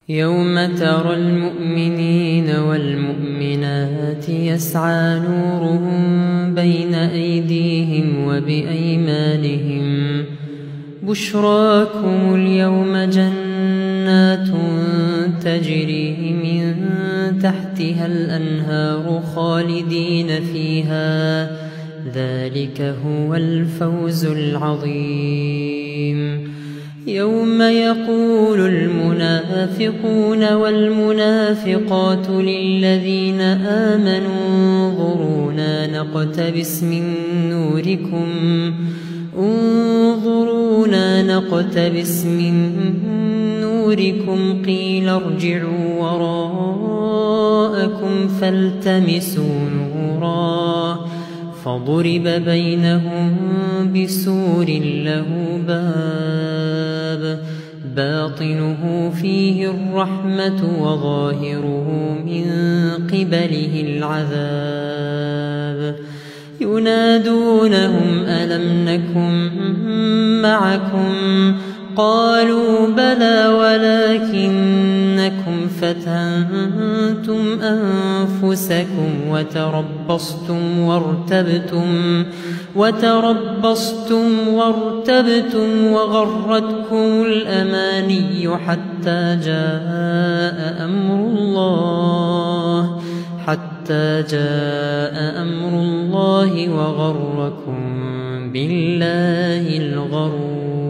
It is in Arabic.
يوم ترى المؤمنين والمؤمنات يسعى نورهم بين أيديهم وبأيمانهم بشراكم اليوم جنات تجري من تحتها الأنهار خالدين فيها ذلك هو الفوز العظيم. يوم يقول المنافقون والمنافقات للذين آمنوا انظرونا نقتبس من نوركم قيل ارجعوا وراءكم فالتمسوا نورا فضرب بينهم بسور له باب باطنه فيه الرحمة وظاهره من قبله العذاب. ينادونهم ألم نكن معكم قالوا بلى ولكنكم فتنتم أنفسكم وتربصتم وغرتكم الأماني حتى جاء أمر الله وغركم بالله الغرور.